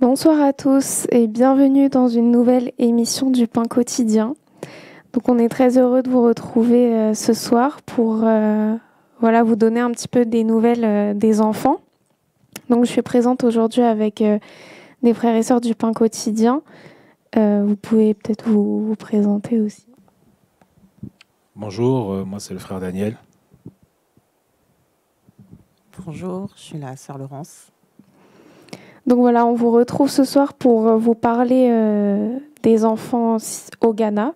Bonsoir à tous et bienvenue dans une nouvelle émission du Pain Quotidien. Donc on est très heureux de vous retrouver ce soir pour vous donner un petit peu des nouvelles des enfants. Donc je suis présente aujourd'hui avec des frères et sœurs du Pain Quotidien. Vous pouvez peut-être vous présenter aussi. Bonjour, moi c'est le frère Daniel. Bonjour, je suis la sœur Laurence. Donc voilà, on vous retrouve ce soir pour vous parler des enfants au Ghana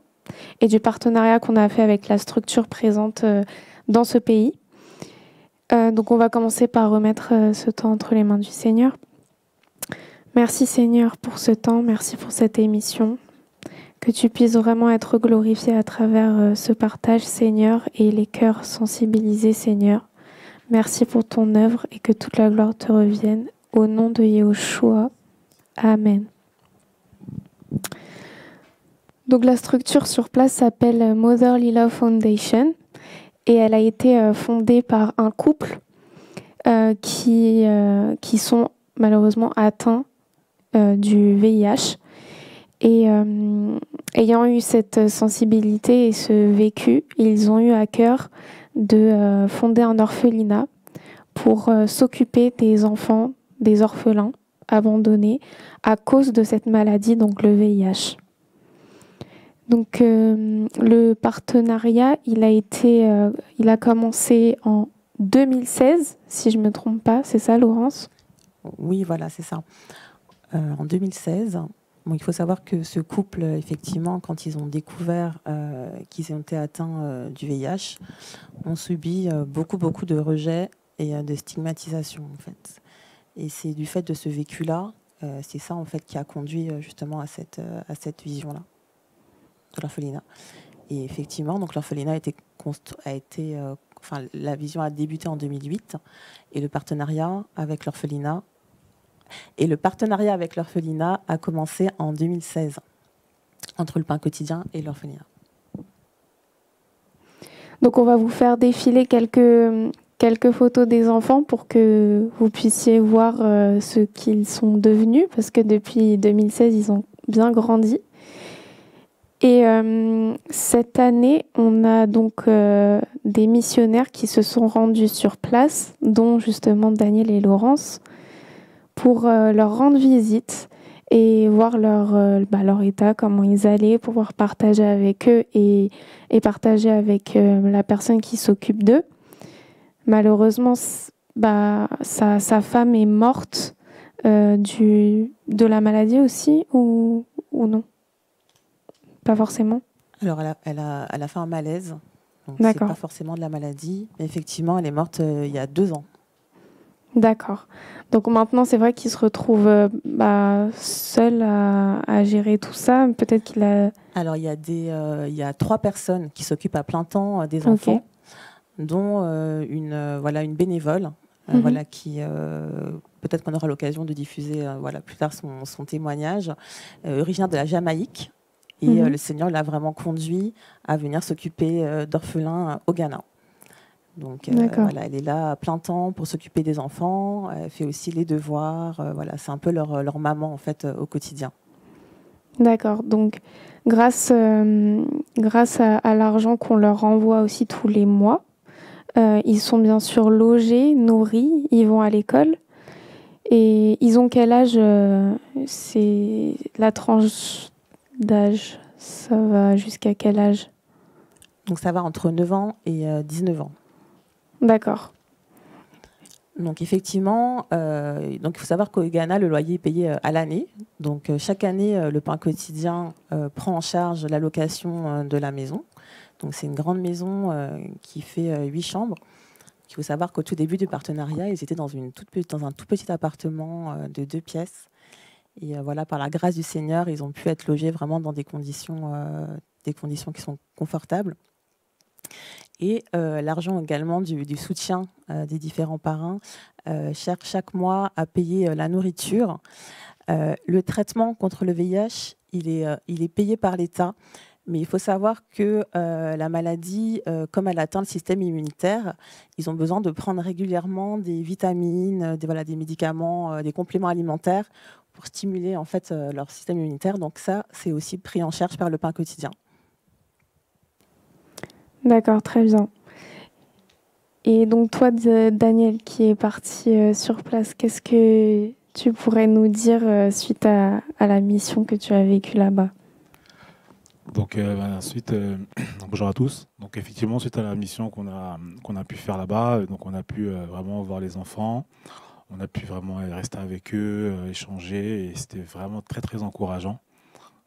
et du partenariat qu'on a fait avec la structure présente dans ce pays. Donc on va commencer par remettre ce temps entre les mains du Seigneur. Merci Seigneur pour ce temps, merci pour cette émission. Que tu puisses vraiment être glorifié à travers ce partage Seigneur et les cœurs sensibilisés Seigneur. Merci pour ton œuvre et que toute la gloire te revienne. Au nom de Yahushua. Amen. Donc la structure sur place s'appelle Motherly Love Foundation et elle a été fondée par un couple qui sont malheureusement atteints du VIH. Et ayant eu cette sensibilité et ce vécu, ils ont eu à cœur de fonder un orphelinat pour s'occuper des enfants, des orphelins abandonnés à cause de cette maladie, donc le VIH. Donc le partenariat, il a commencé en 2016, si je ne me trompe pas, c'est ça Laurence ? Oui, voilà, c'est ça. En 2016, il faut savoir que ce couple, effectivement, quand ils ont découvert qu'ils ont été atteints du VIH, ont subi beaucoup de rejets et de stigmatisation, en fait. Et c'est du fait de ce vécu-là, c'est ça, en fait, qui a conduit justement à cette vision-là de l'orphelinat. Et effectivement, donc l'orphelinat la vision a débuté en 2008 et le partenariat avec l'orphelinat a commencé en 2016 entre le Pain Quotidien et l'orphelinat. Donc on va vous faire défiler quelques photos des enfants pour que vous puissiez voir ce qu'ils sont devenus, parce que depuis 2016, ils ont bien grandi. Et cette année, on a donc des missionnaires qui se sont rendus sur place, dont justement Daniel et Laurence, pour leur rendre visite et voir leur état, comment ils allaient, pouvoir partager avec eux et partager avec la personne qui s'occupe d'eux. Malheureusement, sa femme est morte de la maladie aussi, ou non ? Pas forcément. Alors, elle a fait un malaise. Donc D'accord. C'est pas forcément de la maladie, mais effectivement, elle est morte il y a 2 ans. D'accord. Donc maintenant, c'est vrai qu'il se retrouve seul à gérer tout ça. Peut-être qu'il a... Alors, il y a 3 personnes qui s'occupent à plein temps des enfants, dont une bénévole, qui peut-être qu'on aura l'occasion de diffuser plus tard son témoignage, originaire de la Jamaïque. Et le Seigneur l'a vraiment conduit à venir s'occuper d'orphelins au Ghana. Donc elle est là à plein temps pour s'occuper des enfants. Elle fait aussi les devoirs. C'est un peu leur maman en fait au quotidien. D'accord. Donc grâce à l'argent qu'on leur envoie aussi tous les mois, ils sont bien sûr logés, nourris, ils vont à l'école. Et ils ont quel âge c'est la tranche d'âge, ça va jusqu'à quel âge? Donc ça va entre 9 ans et 19 ans. D'accord. Donc effectivement, il faut savoir qu'au Ghana, le loyer est payé à l'année. Donc chaque année, le Pain Quotidien prend en charge la location de la maison. Donc c'est une grande maison qui fait 8 chambres. Il faut savoir qu'au tout début du partenariat, ils étaient dans un tout petit appartement de 2 pièces. Et par la grâce du Seigneur, ils ont pu être logés vraiment dans des conditions qui sont confortables. Et l'argent également du soutien des différents parrains cherche chaque mois à payer la nourriture. Le traitement contre le VIH, il est payé par l'État, Mais il faut savoir que la maladie, comme elle atteint le système immunitaire, ils ont besoin de prendre régulièrement des vitamines, des médicaments, des compléments alimentaires pour stimuler en fait leur système immunitaire. Donc ça, c'est aussi pris en charge par le pain quotidien. D'accord, très bien. Et donc toi, Daniel, qui est parti sur place, qu'est-ce que tu pourrais nous dire suite à la mission que tu as vécue là-bas? Donc, bonjour à tous. Donc, effectivement, suite à la mission qu'on a pu faire là-bas, donc on a pu vraiment voir les enfants, on a pu vraiment rester avec eux, échanger, et c'était vraiment très, très encourageant,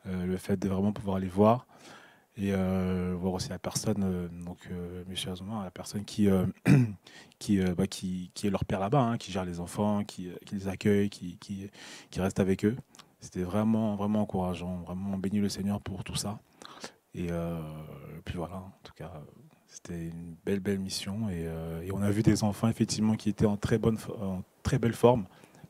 le fait de vraiment pouvoir les voir et voir aussi la personne, M. Azuma, la personne qui est leur père là-bas, hein, qui gère les enfants, qui les accueille, qui reste avec eux. C'était vraiment, vraiment encourageant. Vraiment, on bénit le Seigneur pour tout ça. Et puis voilà, en tout cas, c'était une belle, belle mission. Et on a vu des enfants, effectivement, qui étaient en en très belle forme.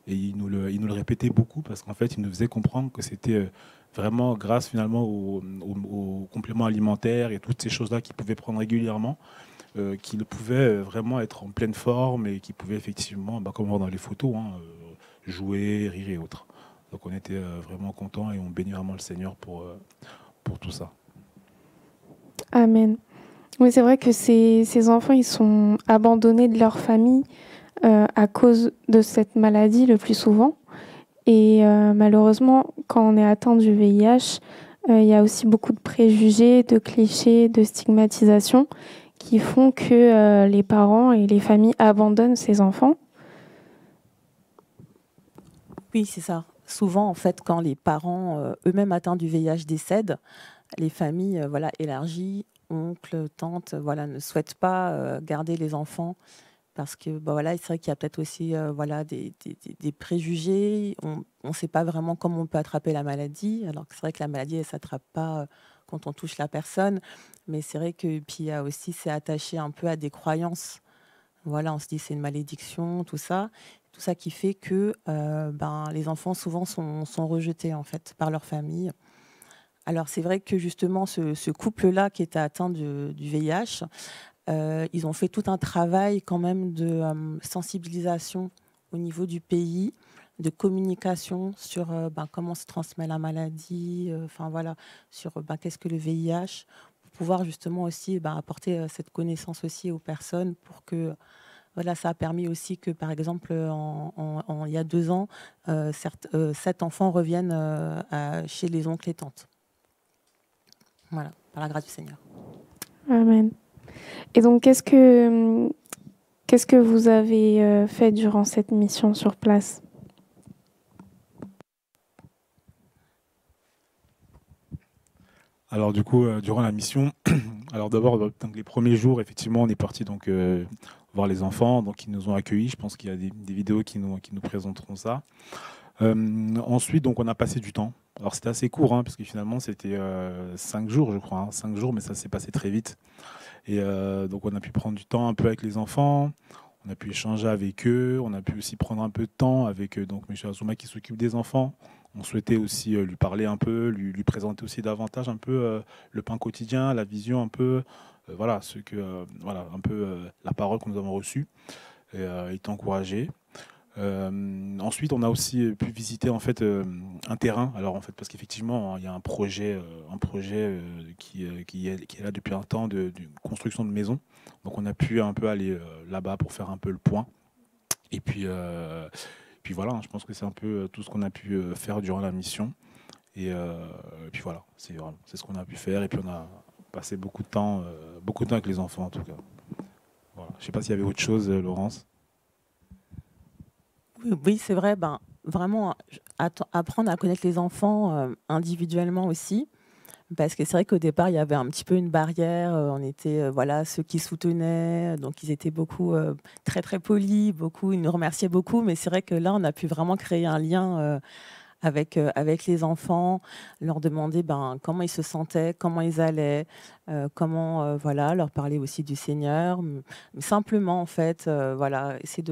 Et ils nous le répétaient beaucoup parce qu'en fait, ils nous faisaient comprendre que c'était vraiment grâce finalement aux compléments alimentaires et toutes ces choses-là qu'ils pouvaient prendre régulièrement, qu'ils pouvaient vraiment être en pleine forme et qu'ils pouvaient effectivement, comme on voit dans les photos, hein, jouer, rire et autres. Donc on était vraiment contents et on bénit vraiment le Seigneur pour tout ça. Amen. Oui, c'est vrai que ces enfants, ils sont abandonnés de leur famille à cause de cette maladie le plus souvent. Et malheureusement, quand on est atteint du VIH, il y a aussi beaucoup de préjugés, de clichés, de stigmatisation qui font que les parents et les familles abandonnent ces enfants. Oui, c'est ça. Souvent, en fait, quand les parents eux-mêmes atteints du VIH décèdent, les familles élargies, oncles, tantes, ne souhaitent pas garder les enfants parce que c'est vrai qu'il y a peut-être aussi des préjugés. On ne sait pas vraiment comment on peut attraper la maladie, alors que c'est vrai que la maladie, elle ne s'attrape pas quand on touche la personne. Mais c'est vrai que puis il y a aussi, c'est attaché un peu à des croyances. Voilà, on se dit c'est une malédiction, tout ça. Tout ça qui fait que les enfants souvent sont rejetés en fait par leur famille. Alors c'est vrai que justement ce couple-là qui était atteint du VIH, ils ont fait tout un travail quand même de sensibilisation au niveau du pays, de communication sur comment se transmet la maladie, sur qu'est-ce que le VIH, pour pouvoir justement aussi apporter cette connaissance aussi aux personnes pour que ça a permis aussi que, par exemple, il y a 2 ans, 7 enfants reviennent chez les oncles et tantes. Voilà, par la grâce du Seigneur. Amen. Et donc, qu'est-ce que vous avez fait durant cette mission sur place? Alors du coup, durant la mission, alors d'abord, donc, les premiers jours, effectivement, on est parti donc voir les enfants, donc ils nous ont accueillis. Je pense qu'il y a des vidéos qui nous présenteront ça. Ensuite, donc on a passé du temps. Alors c'était assez court, hein, parce que finalement c'était 5 jours, je crois, hein, 5 jours, mais ça s'est passé très vite. Et donc on a pu prendre du temps un peu avec les enfants, on a pu échanger avec eux, on a pu aussi prendre un peu de temps avec donc M. Azuma qui s'occupe des enfants. On souhaitait aussi lui parler un peu, lui présenter aussi davantage un peu le pain quotidien, la vision un peu, un peu la parole que nous avons reçue, et est encouragé. Ensuite, on a aussi pu visiter en fait un terrain. Alors en fait, parce qu'effectivement, il y a un projet qui est là depuis un temps de construction de maisons. Donc on a pu un peu aller là-bas pour faire un peu le point. Et puis voilà, hein, je pense que c'est un peu tout ce qu'on a pu faire durant la mission. Et puis voilà, c'est ce qu'on a pu faire. Et puis on a passé beaucoup de temps avec les enfants en tout cas. Voilà. Je ne sais pas s'il y avait autre chose, Laurence. Oui, c'est vrai. Vraiment, apprendre à connaître les enfants individuellement aussi. Parce que c'est vrai qu'au départ, il y avait un petit peu une barrière. On était ceux qui soutenaient. Donc, ils étaient beaucoup très, très polis. Ils nous remerciaient beaucoup. Mais c'est vrai que là, on a pu vraiment créer un lien avec les enfants, leur demander comment ils se sentaient, comment ils allaient, comment voilà, leur parler aussi du Seigneur. Simplement, en fait, voilà, essayer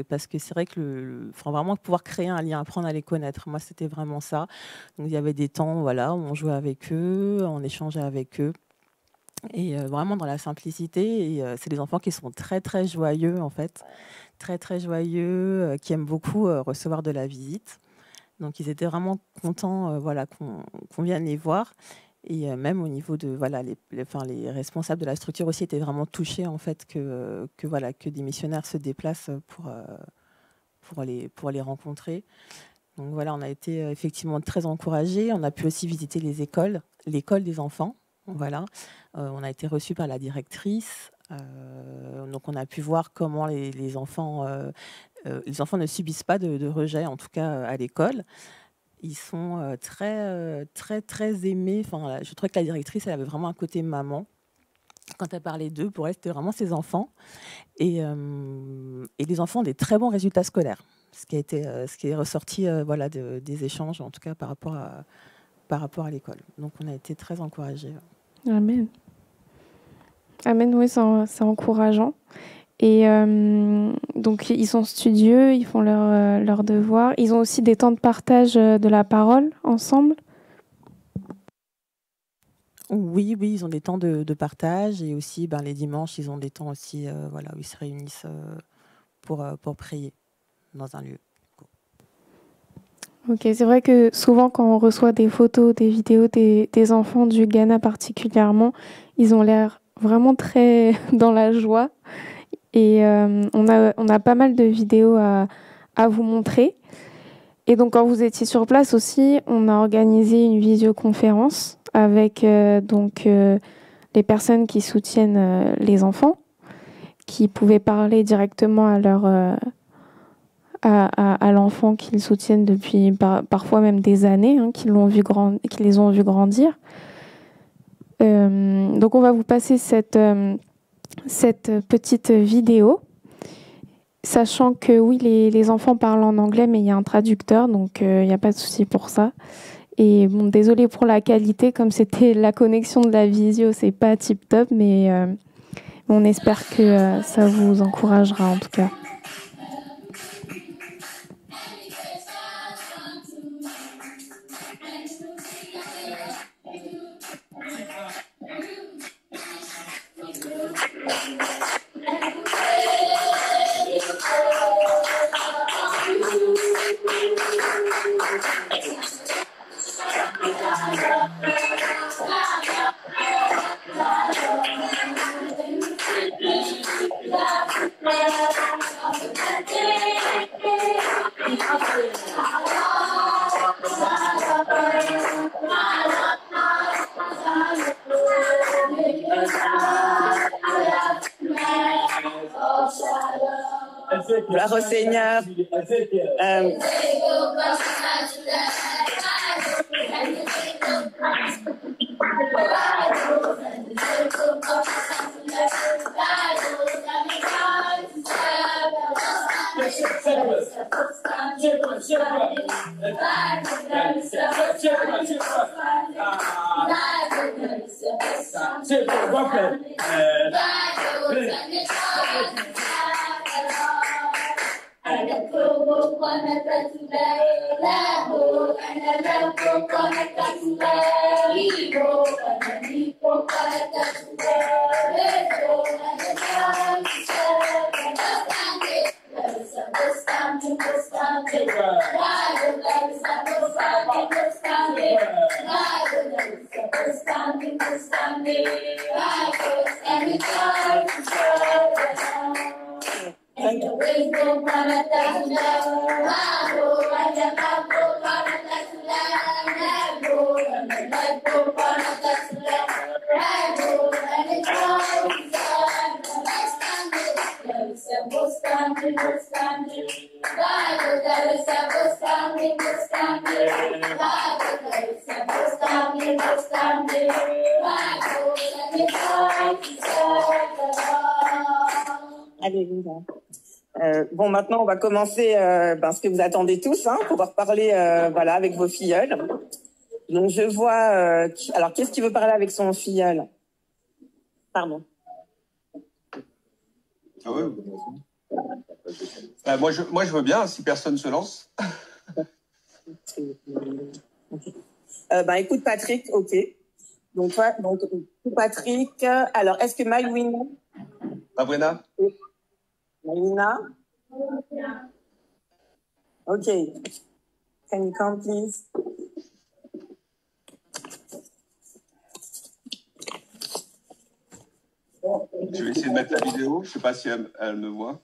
parce que c'est vrai que faut vraiment pouvoir créer un lien, apprendre à les connaître. Moi, c'était vraiment ça. Donc, il y avait des temps, voilà, où on jouait avec eux, on échangeait avec eux. Et vraiment dans la simplicité. Et c'est des enfants qui sont très, très joyeux, en fait. Très, très joyeux, qui aiment beaucoup recevoir de la visite. Donc, ils étaient vraiment contents voilà, qu'on vienne les voir. Et même au niveau de voilà, les responsables de la structure aussi étaient vraiment touchés en fait que des missionnaires se déplacent pour les rencontrer. Donc voilà, on a été effectivement très encouragés. On a pu aussi visiter l'école des enfants. Voilà, on a été reçus par la directrice. Donc on a pu voir comment les enfants ne subissent pas de rejet, en tout cas à l'école. Ils sont très, très, très aimés. Enfin, je trouvais que la directrice, elle avait vraiment un côté maman. Quand elle parlait d'eux, pour elle, c'était vraiment ses enfants. Et les enfants ont des très bons résultats scolaires. Ce qui est ressorti voilà, des échanges, en tout cas par rapport à l'école. Donc, on a été très encouragés. Amen. Amen, oui, c'est encourageant. Et donc, ils sont studieux, ils font leurs devoirs. Ils ont aussi des temps de partage de la parole ensemble. Oui, ils ont des temps de partage. Et aussi, les dimanches, ils ont des temps aussi voilà, où ils se réunissent pour prier dans un lieu. Ok, c'est vrai que souvent, quand on reçoit des photos, des vidéos des enfants du Ghana particulièrement, ils ont l'air vraiment très dans la joie. Et on a pas mal de vidéos à vous montrer. Et donc, quand vous étiez sur place aussi, on a organisé une visioconférence avec les personnes qui soutiennent les enfants, qui pouvaient parler directement à l'enfant qu'ils soutiennent depuis parfois même des années, qui les ont vus grandir. Donc, on va vous passer cette petite vidéo, sachant que oui, les enfants parlent en anglais, mais il y a un traducteur, donc il n'y a pas de souci pour ça. Et bon, désolé pour la qualité, comme c'était la connexion de la visio, c'est pas tip top, mais on espère que ça vous encouragera en tout cas. Gloire au Seigneur. Bon, maintenant, on va commencer ce que vous attendez tous, pouvoir parler voilà, avec vos filleuls. Donc, je vois... alors, qu'est-ce qui veut parler avec son filleul? Pardon. Ah ouais. Moi, je veux bien, si personne se lance. Écoute, Patrick, ok. Donc, Patrick, alors, est-ce que Maïwina... Mavrena? Maïwina? Ok. Can you come, please? Je vais essayer de mettre la vidéo. Je ne sais pas si elle me voit.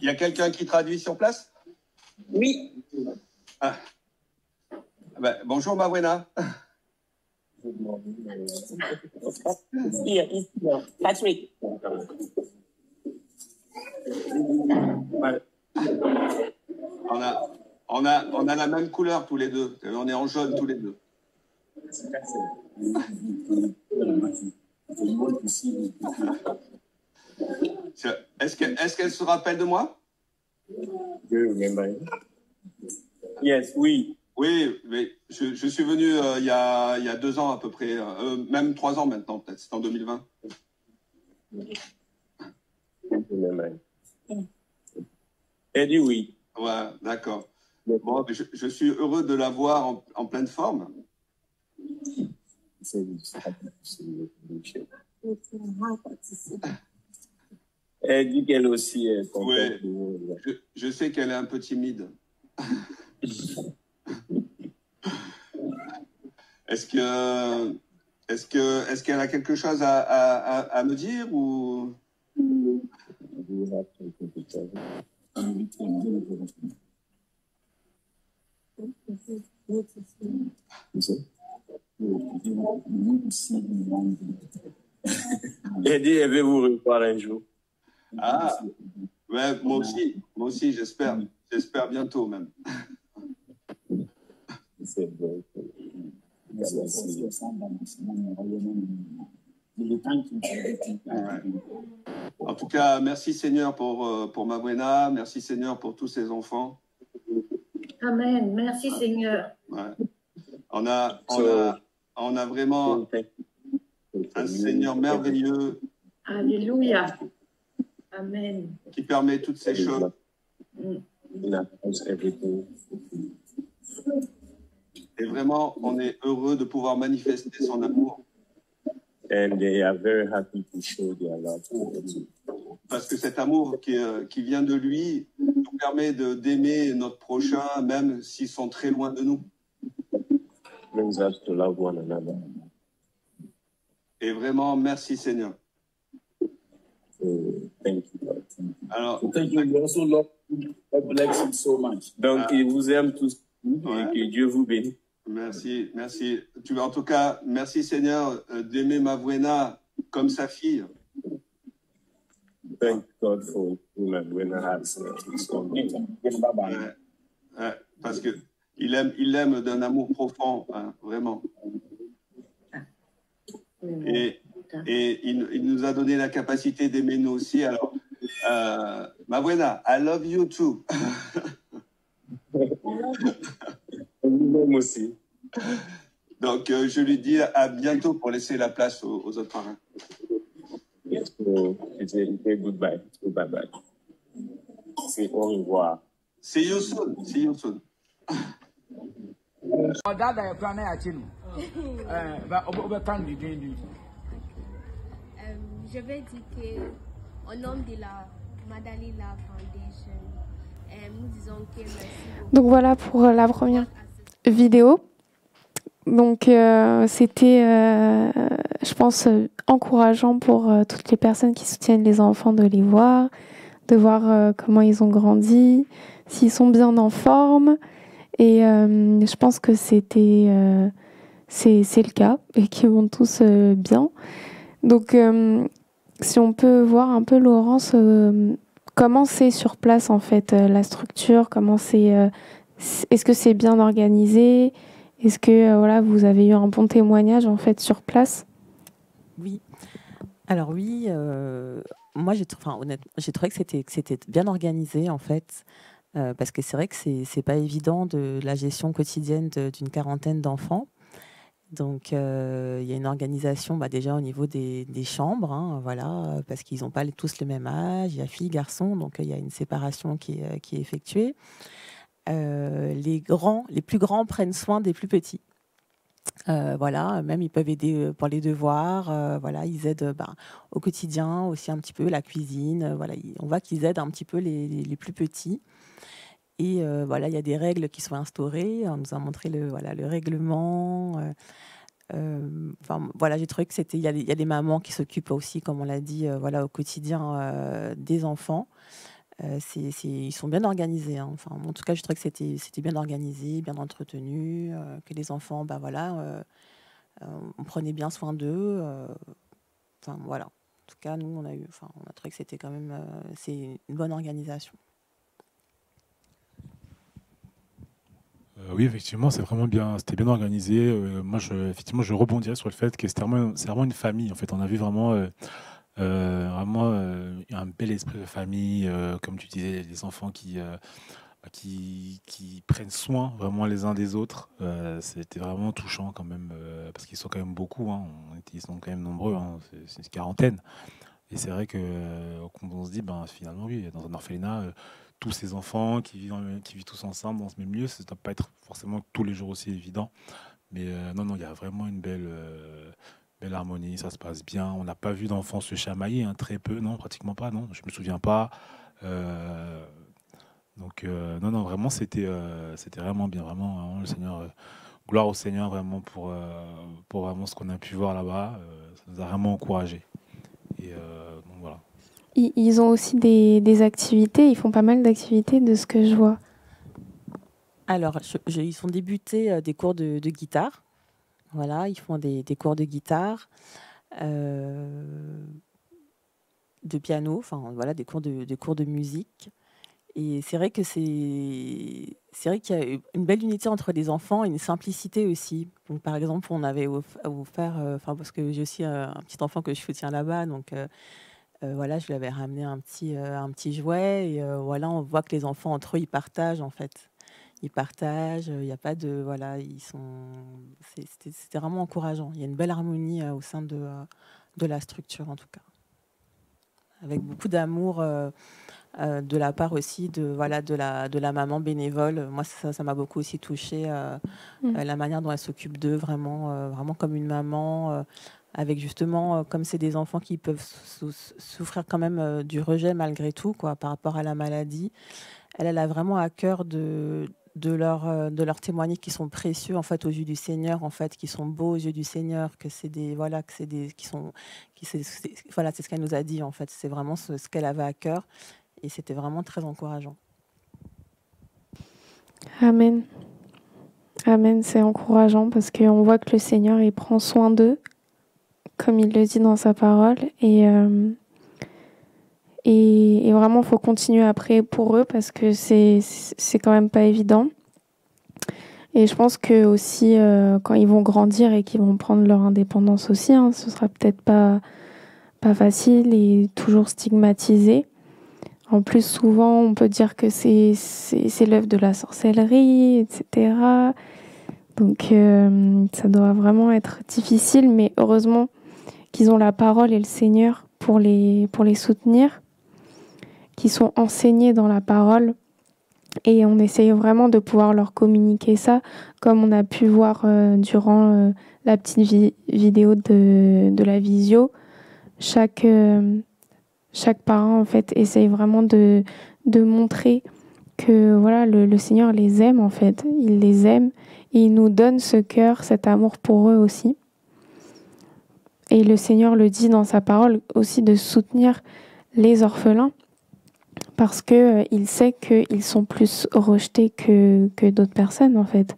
Il y a quelqu'un qui traduit sur place? Oui. Ah. Bonjour, Mavrena. Patrick. On a la même couleur tous les deux. On est en jaune tous les deux. Est-ce qu'elle se rappelle de moi? Yes, oui. Oui, mais je suis venu il y a 2 ans à peu près, même 3 ans maintenant, peut-être. C'est en 2020. Elle dit oui. Ouais, d'accord. Bon, je suis heureux de la voir en pleine forme. Elle dit qu'elle aussi est contente. Oui, je sais qu'elle est un peu timide. Est-ce qu'elle a quelque chose à me dire ou... Elle dit elle veut vous revoir un jour. Ah, ouais, moi aussi, j'espère. J'espère bientôt même. C'est vrai. Ouais. En tout cas, merci Seigneur pour Mavrena, merci Seigneur pour tous ces enfants. Amen, merci Seigneur. Ouais. On a vraiment un Seigneur merveilleux. Alléluia. Amen. Qui permet toutes ces choses. Et vraiment, on est heureux de pouvoir manifester son amour. And they are very happy to show their love. Parce que cet amour qui vient de lui nous permet d'aimer notre prochain, même s'ils sont très loin de nous. Brings us to love one another. Et vraiment, merci Seigneur. Thank you, Lord. Alors, thank you. We also love you. God bless you so much. Donc, il vous aime tous et que Dieu vous bénisse. Merci, merci. En tout cas, merci Seigneur d'aimer Mavrena comme sa fille. Thank God for Mavrena as parce que il l'aime d'un amour profond, vraiment. Et il nous a donné la capacité d'aimer nous aussi. Alors, Mavrena, I love you too. Moi aussi. Donc, je lui dis à bientôt pour laisser la place aux autres parrains. Yes, so goodbye. Bye-bye. C'est au revoir. See you soon. See you soon. Je vais dire qu'au nom de la Madalila Foundation, nous disons que merci beaucoup. Donc voilà pour la première vidéo. Donc c'était, je pense, encourageant pour toutes les personnes qui soutiennent les enfants de les voir, de voir comment ils ont grandi, s'ils sont bien en forme. Et je pense que c'est le cas et qu'ils vont tous bien. Donc si on peut voir un peu, Laurence, comment c'est sur place en fait, la structure, comment est-ce que c'est bien organisé? Est-ce que voilà, vous avez eu un bon témoignage en fait sur place? Oui. Alors oui, moi honnêtement, j'ai trouvé que c'était bien organisé en fait, parce que c'est vrai que c'est pas évident de la gestion quotidienne d'une quarantaine d'enfants. Donc il y a une organisation déjà au niveau des chambres, hein, voilà, parce qu'ils n'ont pas tous le même âge, il y a filles, garçons, donc il y a une séparation qui est effectuée. Les plus grands prennent soin des plus petits. Voilà, même ils peuvent aider pour les devoirs, voilà, ils aident au quotidien aussi un petit peu la cuisine, voilà, on voit qu'ils aident un petit peu les plus petits. Et voilà, il y a des règles qui sont instaurées. On nous a montré le règlement. Enfin, voilà, j'ai trouvé que il y a des mamans qui s'occupent aussi, comme on l'a dit, voilà, au quotidien des enfants. Ils sont bien organisés, hein. Enfin, en tout cas, je trouvais que c'était bien organisé, bien entretenu, que les enfants, voilà, on prenait bien soin d'eux. Enfin, voilà. En tout cas, nous, on a trouvé que c'était quand même c'est une bonne organisation. Oui, effectivement, c'était bien organisé. Moi, effectivement, je rebondirais sur le fait que c'est vraiment une famille. En fait, on a vu vraiment, un bel esprit de famille, comme tu disais, les enfants qui prennent soin vraiment les uns des autres. C'était vraiment touchant quand même, parce qu'ils sont quand même beaucoup, hein. Ils sont quand même nombreux, hein. C'est une quarantaine. Et c'est vrai que quand on se dit, finalement, oui, dans un orphelinat, tous ces enfants qui vivent tous ensemble dans ce même lieu, ça ne doit pas être forcément tous les jours aussi évident. Mais non, il y a vraiment une belle harmonie, ça se passe bien. On n'a pas vu d'enfants se chamailler, hein, très peu, non, pratiquement pas, non, je me souviens pas. Donc non, vraiment, c'était vraiment bien, vraiment le Seigneur. Gloire au Seigneur vraiment pour vraiment ce qu'on a pu voir là-bas. Ça nous a vraiment encouragés. Et donc voilà. Ils ont aussi des activités, ils font pas mal d'activités de ce que je vois. Alors, ils sont débutés des cours de guitare. Voilà, ils font des cours de guitare, de piano, enfin voilà, des cours de musique. Et c'est vrai qu'il y a une belle unité entre les enfants et une simplicité aussi. Donc, par exemple, on avait offert, parce que j'ai aussi un petit enfant que je soutiens là-bas, donc voilà, je lui avais ramené un petit jouet. Et voilà, on voit que les enfants entre eux, ils partagent en fait. Ils partagent, il n'y a pas de voilà, c'était vraiment encourageant. Il y a une belle harmonie au sein de la structure en tout cas, avec beaucoup d'amour. De la part aussi de la maman bénévole. Moi, ça m'a beaucoup aussi touchée, la manière dont elle s'occupe d'eux, vraiment comme une maman, avec justement, comme c'est des enfants qui peuvent souffrir quand même du rejet malgré tout, quoi, par rapport à la maladie. Elle a vraiment à cœur de leur témoigner qui sont précieux en fait aux yeux du Seigneur, en fait, qui sont beaux aux yeux du Seigneur, que c'est ce qu'elle nous a dit en fait. C'est vraiment ce qu'elle avait à cœur. Et c'était vraiment très encourageant. Amen. Amen, c'est encourageant parce qu'on voit que le Seigneur, il prend soin d'eux, comme il le dit dans sa parole. Et vraiment, il faut continuer à prier pour eux parce que c'est quand même pas évident. Et je pense que aussi, quand ils vont grandir et qu'ils vont prendre leur indépendance aussi, hein, ce sera peut-être pas facile et toujours stigmatisé. En plus, souvent, on peut dire que c'est l'œuvre de la sorcellerie, etc. Donc, ça doit vraiment être difficile, mais heureusement qu'ils ont la parole et le Seigneur pour les soutenir, qu'ils sont enseignés dans la parole. Et on essaye vraiment de pouvoir leur communiquer ça, comme on a pu voir durant la petite vidéo de la visio. Chaque parent, en fait, essaye vraiment de montrer que voilà, le Seigneur les aime, en fait. Il les aime et il nous donne ce cœur, cet amour pour eux aussi. Et le Seigneur le dit dans sa parole aussi de soutenir les orphelins parce qu'il sait qu'ils sont plus rejetés que d'autres personnes, en fait.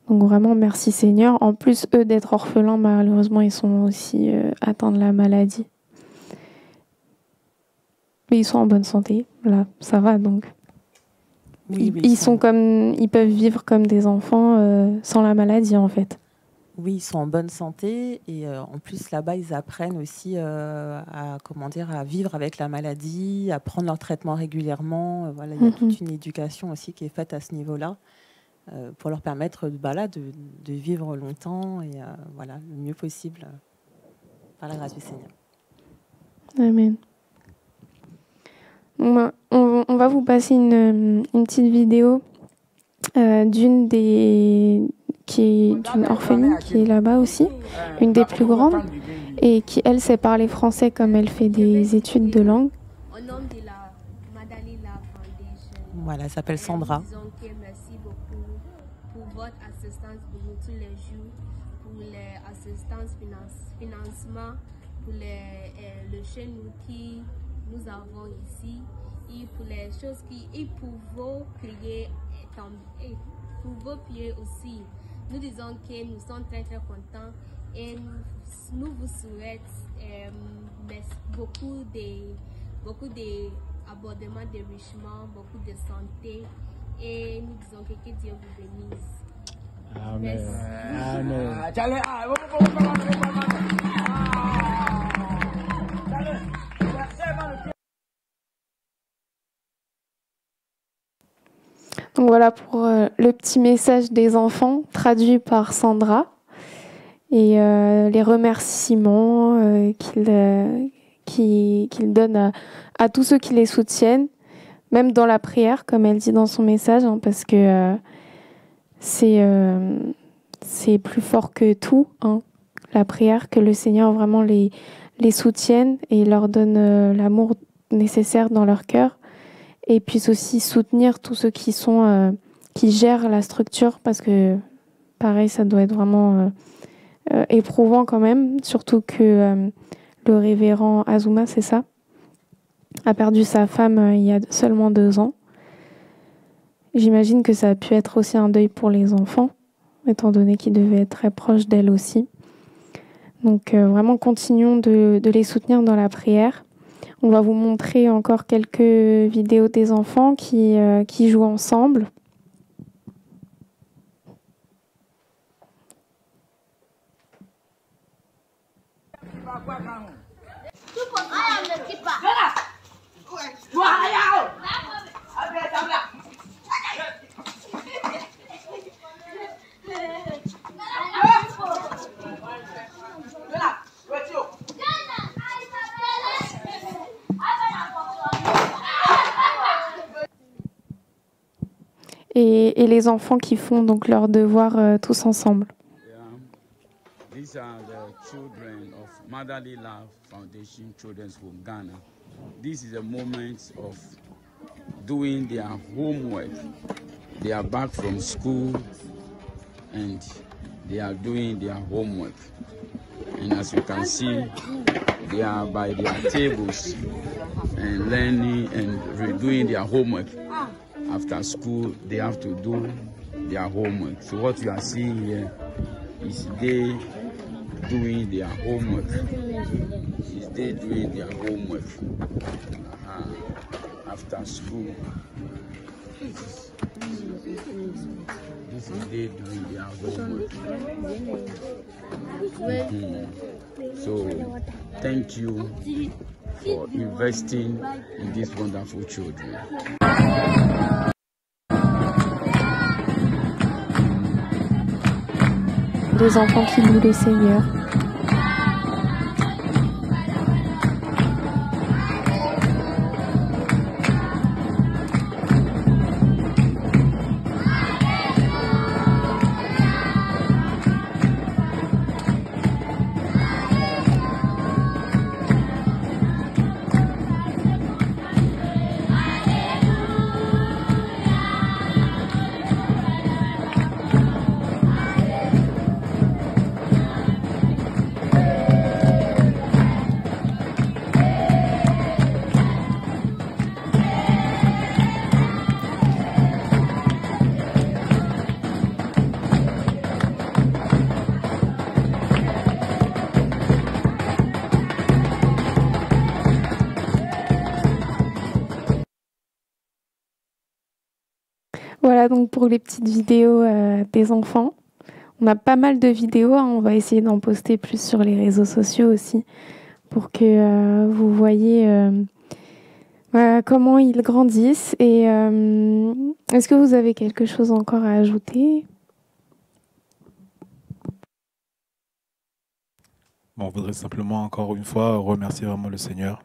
Donc vraiment, merci Seigneur. En plus, eux, d'être orphelins, malheureusement, ils sont aussi atteints de la maladie. Mais ils sont en bonne santé, là, ça va donc. Oui, ils peuvent vivre comme des enfants sans la maladie en fait. Oui, ils sont en bonne santé et en plus là-bas ils apprennent aussi à vivre avec la maladie, à prendre leur traitement régulièrement. Voilà, il y a toute une éducation aussi qui est faite à ce niveau-là pour leur permettre de vivre longtemps et voilà, le mieux possible par la grâce du Seigneur. Amen. On va vous passer une petite vidéo d'une orpheline qui est là-bas aussi, une des plus grandes, et qui, elle, sait parler français comme elle fait des études de langue. Voilà, elle s'appelle Sandra. Merci beaucoup pour votre assistance pour nous tous les jours, pour l'assistance financement, pour le chez nous qui nous avons ici, et pour les choses et pour vos prières, pour vos prières aussi. Nous disons que nous sommes très très contents et nous vous souhaitons beaucoup d'abondement, d'enrichissement, beaucoup de santé et nous disons que Dieu vous bénisse. Amen. Donc voilà pour le petit message des enfants traduit par Sandra et les remerciements qu'il donne à tous ceux qui les soutiennent, même dans la prière, comme elle dit dans son message, hein, parce que c'est plus fort que tout, hein, la prière, que le Seigneur vraiment les soutienne et leur donne l'amour nécessaire dans leur cœur, et puisse aussi soutenir tous ceux qui gèrent la structure, parce que pareil, ça doit être vraiment éprouvant quand même, surtout que le révérend Azuma, c'est ça, a perdu sa femme il y a seulement 2 ans. J'imagine que ça a pu être aussi un deuil pour les enfants, étant donné qu'ils devaient être très proches d'elle aussi. Donc vraiment, continuons de les soutenir dans la prière. On va vous montrer encore quelques vidéos des enfants qui jouent ensemble. Et les enfants qui font donc leurs devoirs tous ensemble. These are the children of Motherly Love Foundation Children's Home Ghana. This is a moment of doing their homework. They are back from school and they are doing their homework. And as you can see, they are by their tables and learning and redoing their homework. After school, they have to do their homework. So what you are seeing here is they doing their homework. After school. This is they doing their homework. So thank you for investing in these wonderful children. Des enfants qui louent le Seigneur. Voilà donc pour les petites vidéos des enfants. On a pas mal de vidéos, hein, on va essayer d'en poster plus sur les réseaux sociaux aussi pour que vous voyez comment ils grandissent. Et est-ce que vous avez quelque chose encore à ajouter? Bon, on voudrait simplement encore une fois remercier vraiment le Seigneur.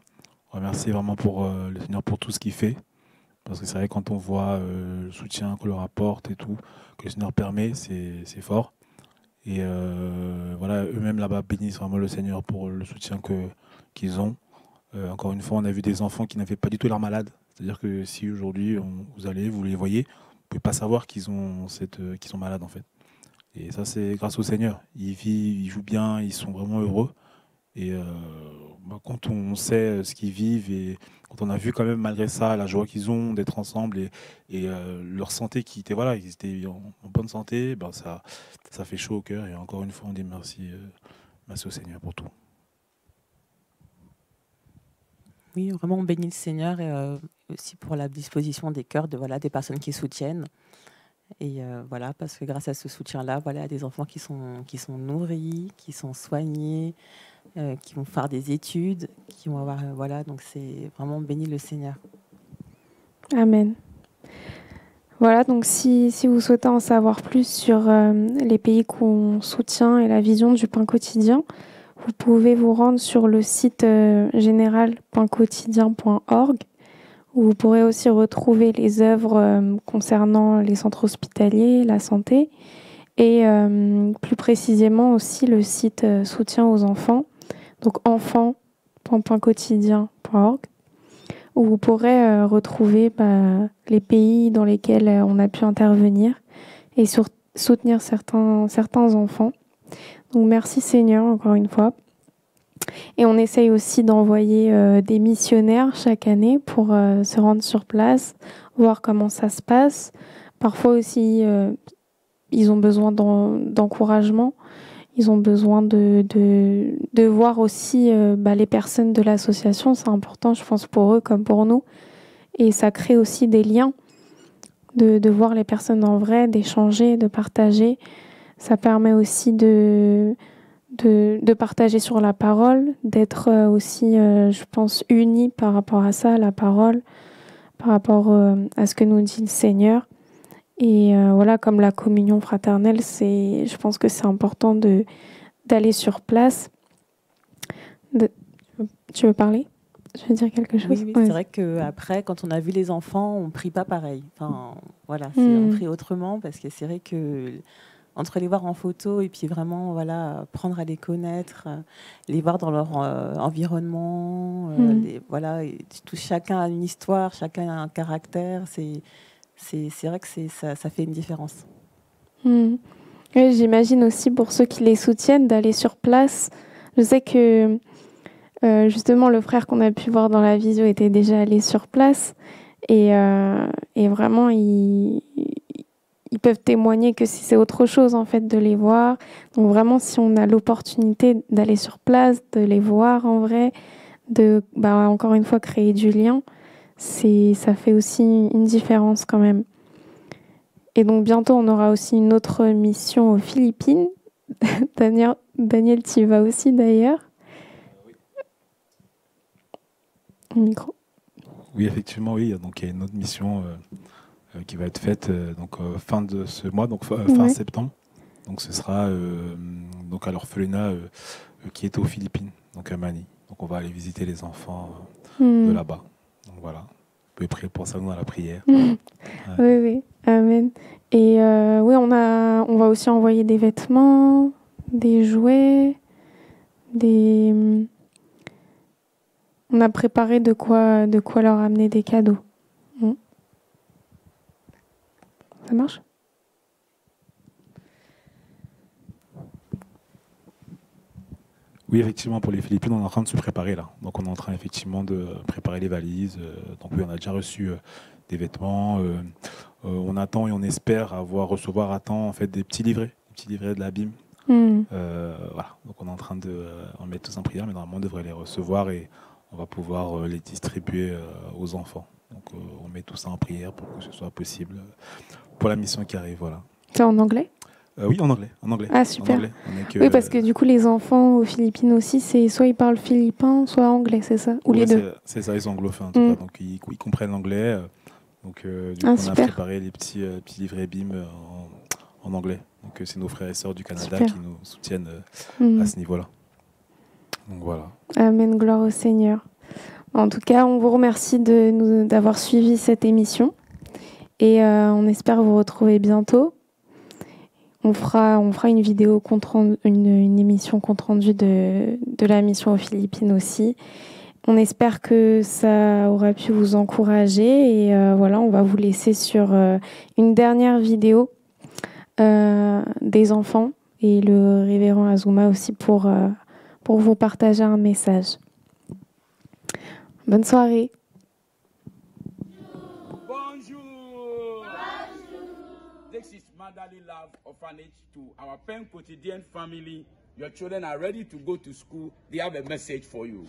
Remercier vraiment pour le Seigneur pour tout ce qu'il fait. Parce que c'est vrai, quand on voit le soutien qu'on leur apporte et tout, que le Seigneur permet, c'est fort. Et voilà, eux-mêmes là-bas bénissent vraiment le Seigneur pour le soutien qu'ils ont. Encore une fois, on a vu des enfants qui n'avaient pas du tout l'air malades. C'est-à-dire que si aujourd'hui vous allez, vous les voyez, vous ne pouvez pas savoir qu'ils sont malades en fait. Et ça, c'est grâce au Seigneur. Ils vivent, ils jouent bien, ils sont vraiment heureux. Et quand on sait ce qu'ils vivent et quand on a vu quand même malgré ça la joie qu'ils ont d'être ensemble et leur santé qui était voilà, ils étaient en bonne santé, ben ça fait chaud au cœur. Et encore une fois, on dit merci au Seigneur pour tout. Oui, vraiment, on bénit le Seigneur et aussi pour la disposition des cœurs des personnes qui soutiennent. Et voilà, parce que grâce à ce soutien-là, voilà, il y a des enfants qui sont nourris, qui sont soignés, qui vont faire des études, qui vont avoir voilà, donc c'est vraiment béni le Seigneur. Amen. Voilà, donc si vous souhaitez en savoir plus sur les pays qu'on soutient et la vision du pain quotidien, vous pouvez vous rendre sur le site général.quotidien.org où vous pourrez aussi retrouver les œuvres concernant les centres hospitaliers, la santé et plus précisément aussi le site soutien aux enfants, donc enfants.quotidien.org où vous pourrez retrouver les pays dans lesquels on a pu intervenir et soutenir certains enfants. Donc merci Seigneur encore une fois. Et on essaye aussi d'envoyer des missionnaires chaque année pour se rendre sur place, voir comment ça se passe. Parfois aussi, ils ont besoin d'encouragement. Ils ont besoin de voir aussi les personnes de l'association. C'est important, je pense, pour eux comme pour nous. Et ça crée aussi des liens, de voir les personnes en vrai, d'échanger, de partager. Ça permet aussi de partager sur la parole, d'être aussi, je pense, unis par rapport à ça, la parole, par rapport à ce que nous dit le Seigneur. Et voilà, comme la communion fraternelle, je pense que c'est important d'aller sur place. Tu veux parler? Je veux dire quelque chose? Oui, c'est vrai qu'après, quand on a vu les enfants, on ne prie pas pareil. Enfin, voilà, on prie autrement parce que c'est vrai que entre les voir en photo et puis vraiment apprendre à les connaître, les voir dans leur environnement, chacun a une histoire, chacun a un caractère, c'est vrai que ça fait une différence. Oui, j'imagine aussi pour ceux qui les soutiennent d'aller sur place. Je sais que justement le frère qu'on a pu voir dans la visio était déjà allé sur place et vraiment ils peuvent témoigner que c'est autre chose en fait de les voir. Donc vraiment si on a l'opportunité d'aller sur place, de les voir en vrai, de encore une fois créer du lien, ça fait aussi une différence quand même. Et donc bientôt on aura aussi une autre mission aux Philippines. Daniel, tu y vas aussi d'ailleurs. Le micro. Oui, effectivement, oui. Donc il y a une autre mission qui va être faite fin de ce mois, donc fin septembre. Donc ce sera donc à l'orphelinat qui est aux Philippines, donc à Manille. Donc on va aller visiter les enfants de là-bas. Donc voilà, vous pouvez prier pour ça nous dans la prière. Oui, amen. Et on va aussi envoyer des vêtements, des jouets, on a préparé de quoi leur amener des cadeaux. Ça marche? Oui, effectivement, pour les Philippines, on est en train de se préparer là. Donc on est en train effectivement de préparer les valises. Donc oui, on a déjà reçu des vêtements. On attend et on espère recevoir à temps en fait des petits livrets de la BIM. Voilà. Donc on est en train de en mettre tous en prière, mais normalement on devrait les recevoir et on va pouvoir les distribuer aux enfants. Donc on met tout ça en prière pour que ce soit possible pour la mission qui arrive. Voilà. C'est en anglais? Oui, en anglais. Ah, super. En anglais. Oui, parce que du coup, les enfants aux Philippines aussi, c'est soit ils parlent philippin, soit anglais, c'est ça? Ou les deux? C'est ça, ils sont anglophones en tout cas. Donc, ils comprennent l'anglais. Donc, du coup, on a préparé les petits livrets BIM en anglais. Donc, c'est nos frères et sœurs du Canada qui nous soutiennent à ce niveau-là. Donc, voilà. Amen, gloire au Seigneur. En tout cas, on vous remercie d'avoir suivi cette émission. Et on espère vous retrouver bientôt. On fera une vidéo une émission compte rendu de la mission aux Philippines aussi. On espère que ça aura pu vous encourager et voilà, on va vous laisser sur une dernière vidéo des enfants et le révérend Azuma aussi pour vous partager un message. Bonne soirée. This is Motherly Love Orphanage to our Pen Quotidian family. Your children are ready to go to school. They have a message for you.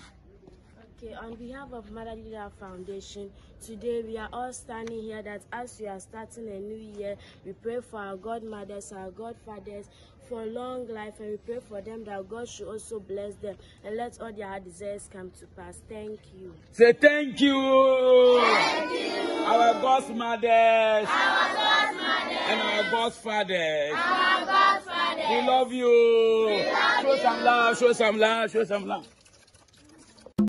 Okay, on behalf of Motherly Love Foundation, today we are all standing here that as we are starting a new year, we pray for our godmothers, our godfathers, for long life, and we pray for them that God should also bless them and let all their desires come to pass. Thank you. Say thank you. Thank you. Our godmothers. And our godfathers. We love you. Show some love, show some love, show some love.